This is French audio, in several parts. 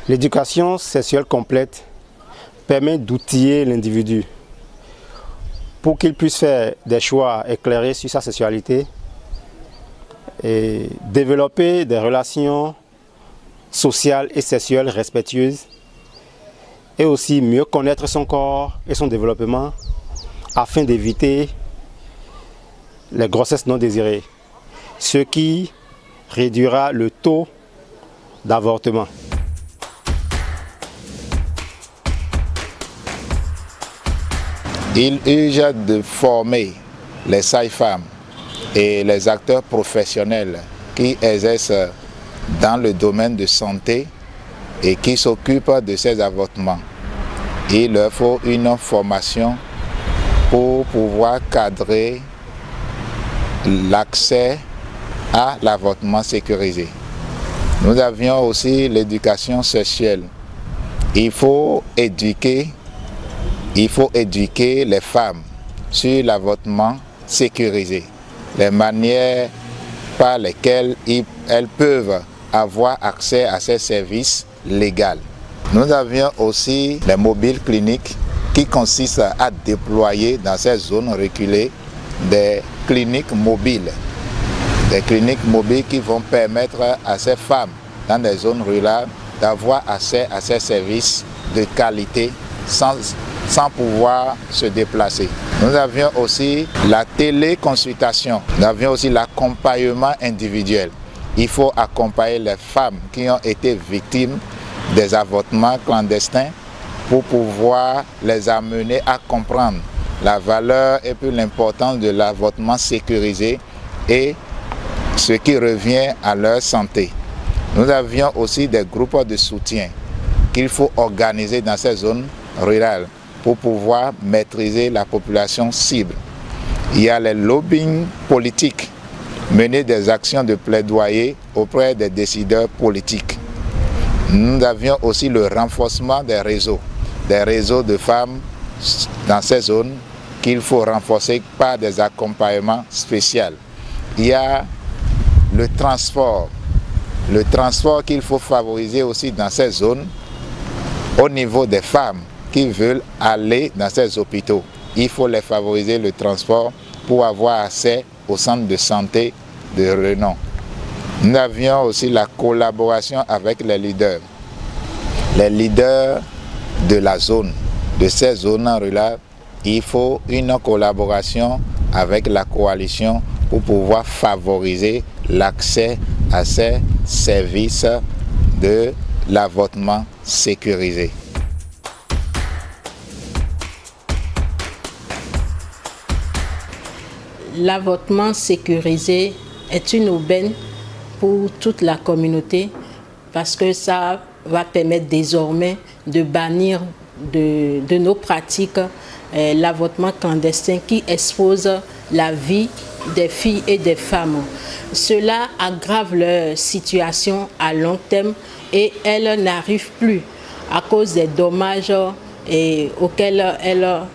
L'éducation sexuelle complète permet d'outiller l'individu pour qu'il puisse faire des choix éclairés sur sa sexualité et développer des relations sociales et sexuelles respectueuses et aussi mieux connaître son corps et son développement afin d'éviter les grossesses non désirées, ce qui réduira le taux d'avortement. Il urge de former les sages-femmes et les acteurs professionnels qui exercent dans le domaine de santé et qui s'occupent de ces avortements. Il leur faut une formation pour pouvoir cadrer l'accès à l'avortement sécurisé. Nous avions aussi l'éducation sexuelle. Il faut éduquer les femmes sur l'avortement sécurisé, les manières par lesquelles elles peuvent avoir accès à ces services légaux. Nous avions aussi les mobiles cliniques qui consistent à déployer dans ces zones reculées des cliniques mobiles. Des cliniques mobiles qui vont permettre à ces femmes dans des zones rurales d'avoir accès à ces services de qualité sans pouvoir se déplacer. Nous avions aussi la téléconsultation, nous avions aussi l'accompagnement individuel. Il faut accompagner les femmes qui ont été victimes des avortements clandestins pour pouvoir les amener à comprendre la valeur et puis l'importance de l'avortement sécurisé et ce qui revient à leur santé. Nous avions aussi des groupes de soutien qu'il faut organiser dans ces zones rurales pour pouvoir maîtriser la population cible. Il y a les lobbying politiques, mener des actions de plaidoyer auprès des décideurs politiques. Nous avions aussi le renforcement des réseaux de femmes dans ces zones qu'il faut renforcer par des accompagnements spéciaux. Il y a le transport qu'il faut favoriser aussi dans ces zones au niveau des femmes qui veulent aller dans ces hôpitaux. Il faut les favoriser le transport pour avoir accès aux centres de santé de renom. Nous avions aussi la collaboration avec les leaders de la zone, de ces zones rurales. Il faut une collaboration avec la coalition pour pouvoir favoriser l'accès à ces services de l'avortement sécurisé. L'avortement sécurisé est une aubaine pour toute la communauté parce que ça va permettre désormais de bannir de nos pratiques l'avortement clandestin qui expose la vie des filles et des femmes. Cela aggrave leur situation à long terme et elles n'arrivent plus à cause des dommages auxquels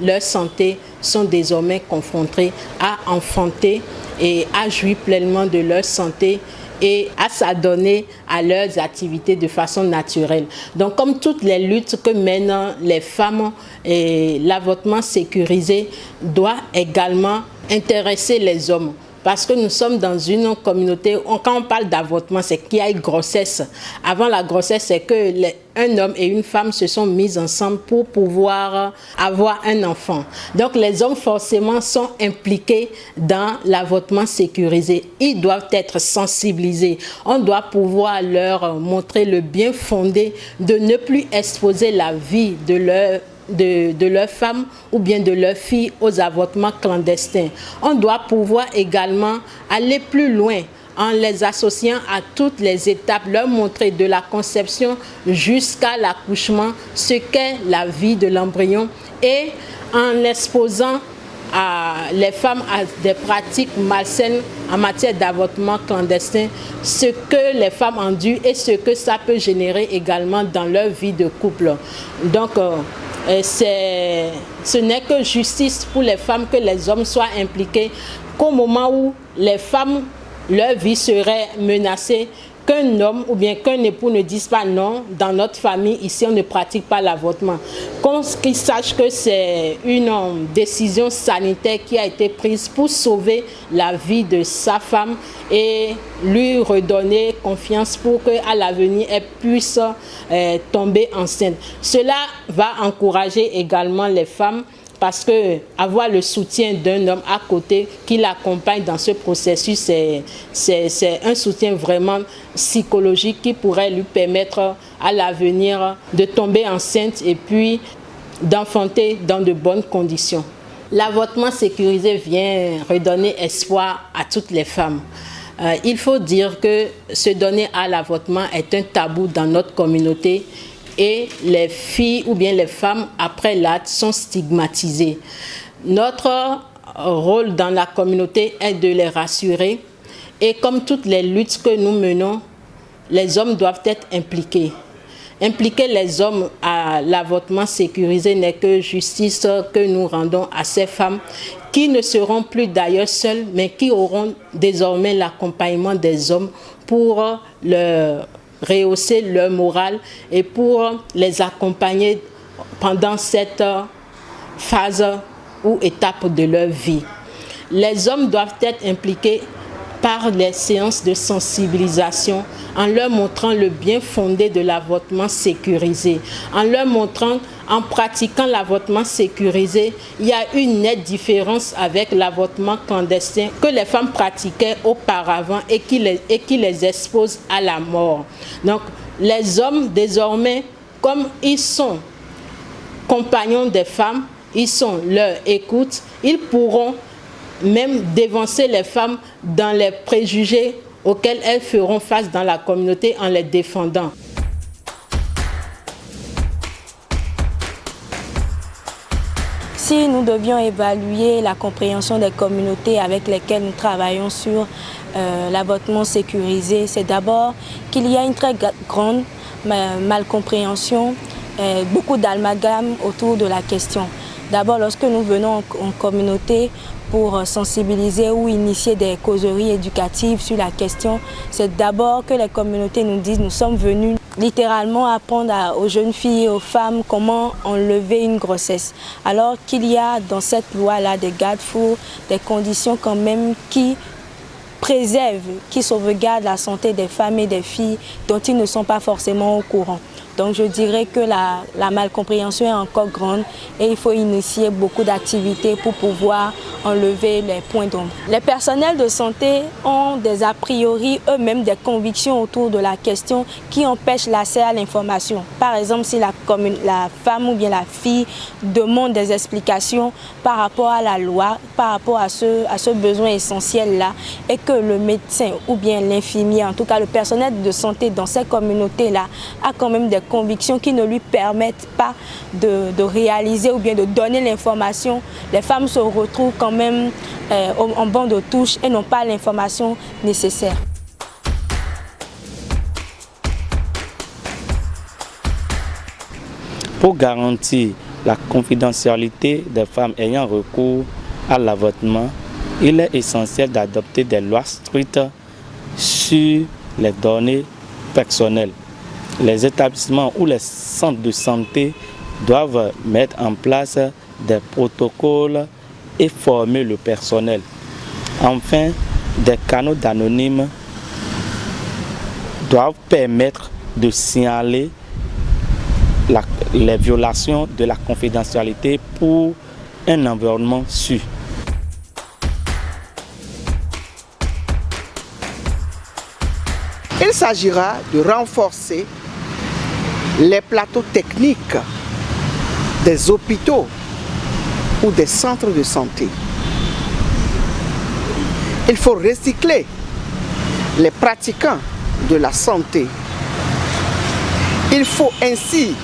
leur santé sont désormais confrontées à enfanter et à jouir pleinement de leur santé et à s'adonner à leurs activités de façon naturelle. Donc comme toutes les luttes que mènent les femmes, l'avortement sécurisé doit également intéresser les hommes. Parce que nous sommes dans une communauté, quand on parle d'avortement, c'est qu'il y a une grossesse. Avant la grossesse, c'est qu'un homme et une femme se sont mis ensemble pour pouvoir avoir un enfant. Donc les hommes forcément sont impliqués dans l'avortement sécurisé. Ils doivent être sensibilisés. On doit pouvoir leur montrer le bien fondé de ne plus exposer la vie de leur femme ou bien de leur fille aux avortements clandestins. On doit pouvoir également aller plus loin en les associant à toutes les étapes, leur montrer de la conception jusqu'à l'accouchement ce qu'est la vie de l'embryon et en exposant les femmes à des pratiques malsaines en matière d'avortement clandestin, ce que les femmes endurent et ce que ça peut générer également dans leur vie de couple. Donc, ce n'est que justice pour les femmes que les hommes soient impliqués, qu'au moment où les femmes, leur vie serait menacée, qu'un homme ou bien qu'un époux ne dise pas non, dans notre famille, ici on ne pratique pas l'avortement. Qu'il sache que c'est une décision sanitaire qui a été prise pour sauver la vie de sa femme et lui redonner confiance pour qu'à l'avenir elle puisse tomber enceinte. Cela va encourager également les femmes, parce que avoir le soutien d'un homme à côté qui l'accompagne dans ce processus, c'est un soutien vraiment psychologique qui pourrait lui permettre à l'avenir de tomber enceinte et puis d'enfanter dans de bonnes conditions. L'avortement sécurisé vient redonner espoir à toutes les femmes. Il faut dire que se donner à l'avortement est un tabou dans notre communauté. Et les filles ou bien les femmes après l'acte sont stigmatisées. Notre rôle dans la communauté est de les rassurer. Et comme toutes les luttes que nous menons, les hommes doivent être impliqués. Impliquer les hommes à l'avortement sécurisé n'est que justice que nous rendons à ces femmes qui ne seront plus d'ailleurs seules, mais qui auront désormais l'accompagnement des hommes pour leur rehausser leur morale et pour les accompagner pendant cette phase ou étape de leur vie. Les hommes doivent être impliqués par les séances de sensibilisation en leur montrant le bien fondé de l'avortement sécurisé, en leur montrant, en pratiquant l'avortement sécurisé, il y a une nette différence avec l'avortement clandestin que les femmes pratiquaient auparavant et qui les expose à la mort. Donc, les hommes, désormais, comme ils sont compagnons des femmes, ils sont leur écoute, ils pourront même dévancer les femmes dans les préjugés auxquels elles feront face dans la communauté en les défendant. Si nous devions évaluer la compréhension des communautés avec lesquelles nous travaillons sur l'avortement sécurisé, c'est d'abord qu'il y a une très grande malcompréhension, beaucoup d'amalgame autour de la question. D'abord, lorsque nous venons en communauté pour sensibiliser ou initier des causeries éducatives sur la question, c'est d'abord que les communautés nous disent nous sommes venus littéralement apprendre aux jeunes filles et aux femmes comment enlever une grossesse. Alors qu'il y a dans cette loi-là des garde-fous, des conditions quand même qui préservent, qui sauvegardent la santé des femmes et des filles dont ils ne sont pas forcément au courant. Donc je dirais que la malcompréhension est encore grande et il faut initier beaucoup d'activités pour pouvoir enlever les points d'ombre. Les personnels de santé ont des a priori eux-mêmes des convictions autour de la question qui empêchent l'accès à l'information. Par exemple, si la femme ou bien la fille demande des explications par rapport à la loi, par rapport à ce besoin essentiel-là, et que le médecin ou bien l'infirmier, en tout cas le personnel de santé dans ces communautés-là, a quand même des convictions qui ne lui permettent pas de réaliser ou bien de donner l'information, les femmes se retrouvent quand même en banc de touche et n'ont pas l'information nécessaire. Pour garantir la confidentialité des femmes ayant recours à l'avortement, il est essentiel d'adopter des lois strictes sur les données personnelles. Les établissements ou les centres de santé doivent mettre en place des protocoles et former le personnel. Enfin, des canaux d'anonymes doivent permettre de signaler les violations de la confidentialité pour un environnement sûr. Il s'agira de renforcer les plateaux techniques des hôpitaux ou des centres de santé. Il faut recycler les pratiquants de la santé. Il faut ainsi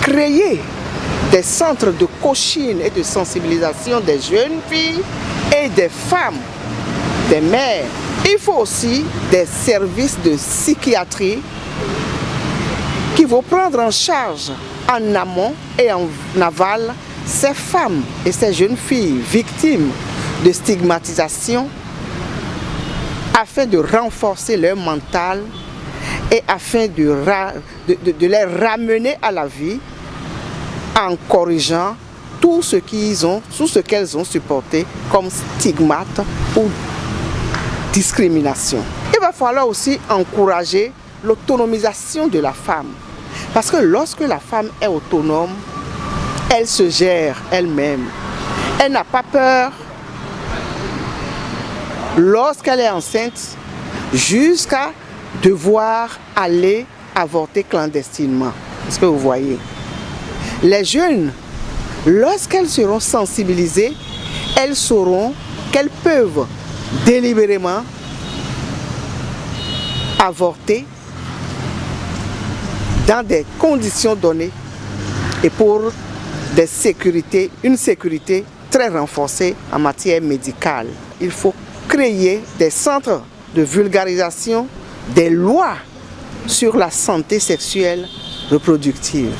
créer des centres de coaching et de sensibilisation des jeunes filles et des femmes, des mères. Il faut aussi des services de psychiatrie qui vont prendre en charge en amont et en aval ces femmes et ces jeunes filles victimes de stigmatisation afin de renforcer leur mental et afin de les ramener à la vie en corrigeant tout ce qu'elles ont supporté comme stigmate ou discrimination. Il va falloir aussi encourager l'autonomisation de la femme. Parce que lorsque la femme est autonome, elle se gère elle-même. Elle n'a pas peur lorsqu'elle est enceinte jusqu'à devoir aller avorter clandestinement. Est-ce que vous voyez? Les jeunes, lorsqu'elles seront sensibilisées, elles sauront qu'elles peuvent délibérément avorter dans des conditions données et pour une sécurité très renforcée en matière médicale. Il faut créer des centres de vulgarisation des lois sur la santé sexuelle reproductive.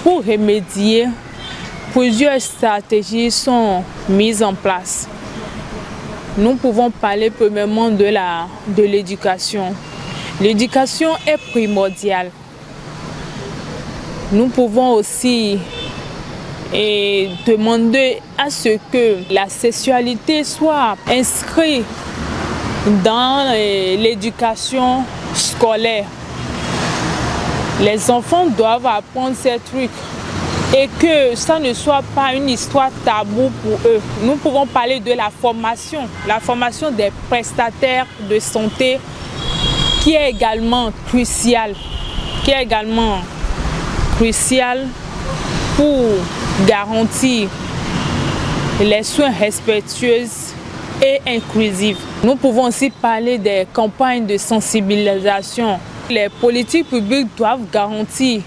Pour remédier, plusieurs stratégies sont mises en place. Nous pouvons parler premièrement de l'éducation. L'éducation est primordiale. Nous pouvons aussi demander à ce que la sexualité soit inscrite dans l'éducation scolaire. Les enfants doivent apprendre ces trucs et que ça ne soit pas une histoire taboue pour eux. Nous pouvons parler de la formation des prestataires de santé qui est également cruciale, pour garantir les soins respectueux et inclusifs. Nous pouvons aussi parler des campagnes de sensibilisation. Les politiques publiques doivent garantir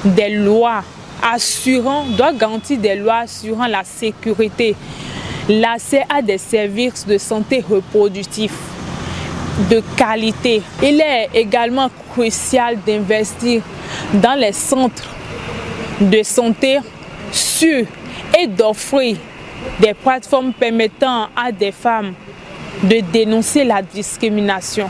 des lois assurant la sécurité, l'accès à des services de santé reproductive de qualité. Il est également crucial d'investir dans les centres de santé sûrs et d'offrir des plateformes permettant à des femmes de dénoncer la discrimination.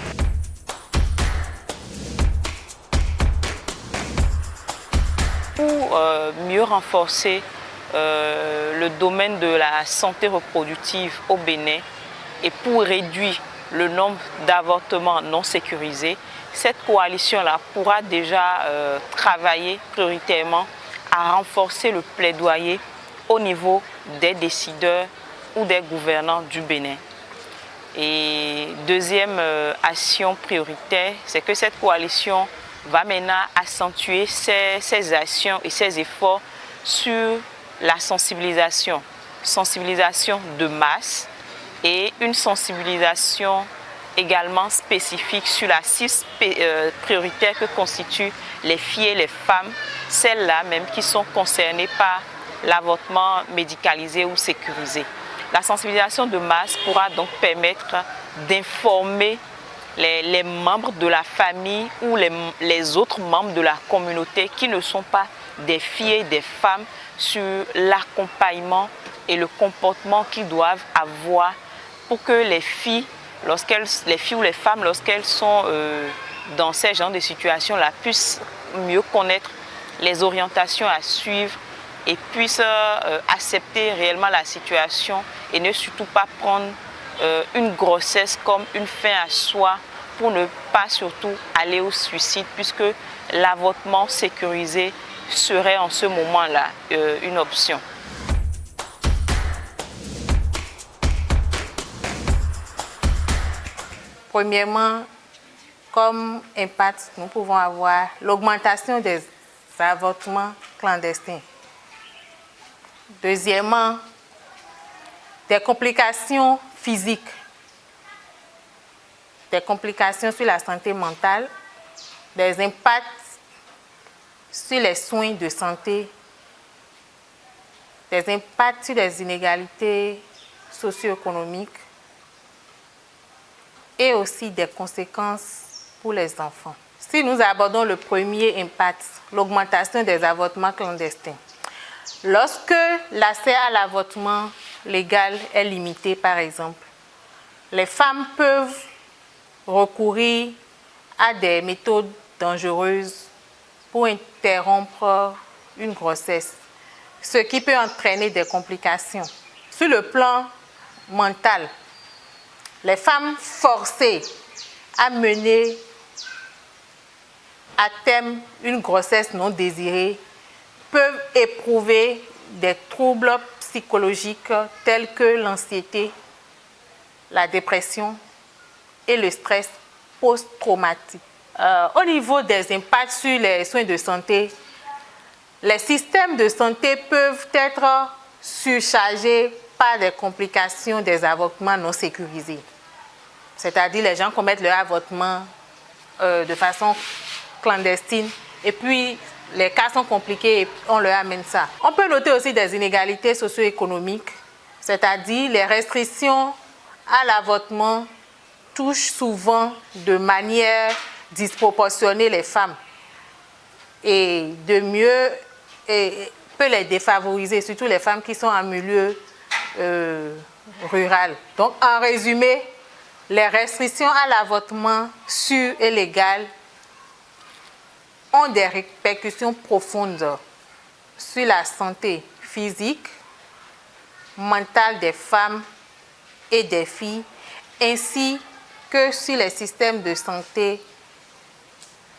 Pour mieux renforcer le domaine de la santé reproductive au Bénin et pour réduire le nombre d'avortements non sécurisés, cette coalition-là pourra déjà travailler prioritairement à renforcer le plaidoyer au niveau des décideurs ou des gouvernants du Bénin. Et deuxième action prioritaire, c'est que cette coalition va maintenant accentuer ses actions et ses efforts sur la sensibilisation de masse et une sensibilisation également spécifique sur la cible prioritaire que constituent les filles et les femmes, celles-là même qui sont concernées par l'avortement médicalisé ou sécurisé. La sensibilisation de masse pourra donc permettre d'informer les membres de la famille ou les autres membres de la communauté qui ne sont pas des filles et des femmes sur l'accompagnement et le comportement qu'ils doivent avoir pour que les filles ou les femmes, lorsqu'elles sont dans ces genres de situations-là, puissent mieux connaître les orientations à suivre et puissent accepter réellement la situation et ne surtout pas prendre une grossesse comme une fin à soi pour ne pas surtout aller au suicide, puisque l'avortement sécurisé serait en ce moment-là une option. Premièrement, comme impact, nous pouvons avoir l'augmentation des avortements clandestins. Deuxièmement, des complications physiques, des complications sur la santé mentale, des impacts sur les soins de santé, des impacts sur les inégalités socio-économiques et aussi des conséquences pour les enfants. Si nous abordons le premier impact, l'augmentation des avortements clandestins, lorsque l'accès à l'avortement légale est limitée, par exemple, les femmes peuvent recourir à des méthodes dangereuses pour interrompre une grossesse, ce qui peut entraîner des complications. Sur le plan mental, les femmes forcées à mener à terme une grossesse non désirée peuvent éprouver des troubles psychologiques tels que l'anxiété, la dépression et le stress post-traumatique. Au niveau des impacts sur les soins de santé, les systèmes de santé peuvent être surchargés par des complications des avortements non sécurisés. C'est-à-dire les gens commettent leur avortement de façon clandestine et puis les cas sont compliqués et on leur amène ça. On peut noter aussi des inégalités socio-économiques, c'est-à-dire les restrictions à l'avortement touchent souvent de manière disproportionnée les femmes et de mieux peut les défavoriser, surtout les femmes qui sont en milieu rural. Donc en résumé, les restrictions à l'avortement sûr et légal ont des répercussions profondes sur la santé physique, mentale des femmes et des filles, ainsi que sur les systèmes de santé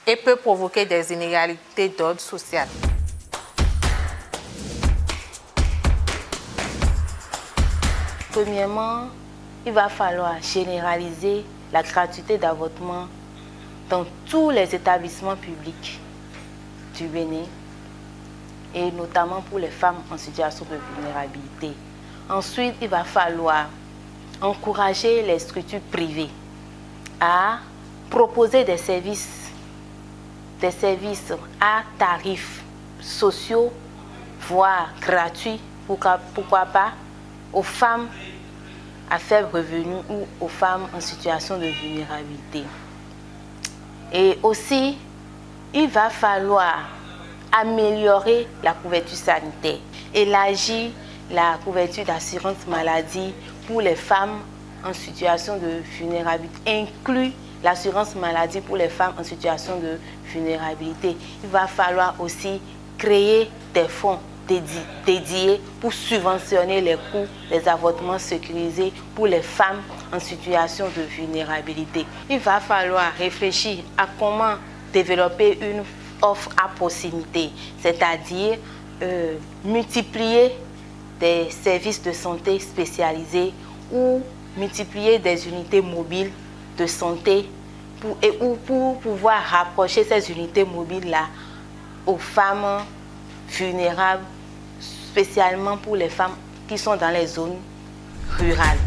et peut provoquer des inégalités d'ordre social. Premièrement, il va falloir généraliser la gratuité d'avortement dans tous les établissements publics du Bénin et notamment pour les femmes en situation de vulnérabilité. Ensuite, il va falloir encourager les structures privées à proposer des services à tarifs sociaux, voire gratuits, pourquoi pas, aux femmes à faible revenu ou aux femmes en situation de vulnérabilité. Et aussi, il va falloir améliorer la couverture sanitaire, élargir la couverture d'assurance maladie pour les femmes en situation de vulnérabilité, inclut l'assurance maladie pour les femmes en situation de vulnérabilité. Il va falloir aussi créer des fonds dédiés pour subventionner les coûts des avortements sécurisés pour les femmes en situation de vulnérabilité. Il va falloir réfléchir à comment développer une offre à proximité, c'est-à-dire multiplier des services de santé spécialisés ou multiplier des unités mobiles de santé pour pouvoir rapprocher ces unités mobiles-là aux femmes vulnérables, spécialement pour les femmes qui sont dans les zones rurales.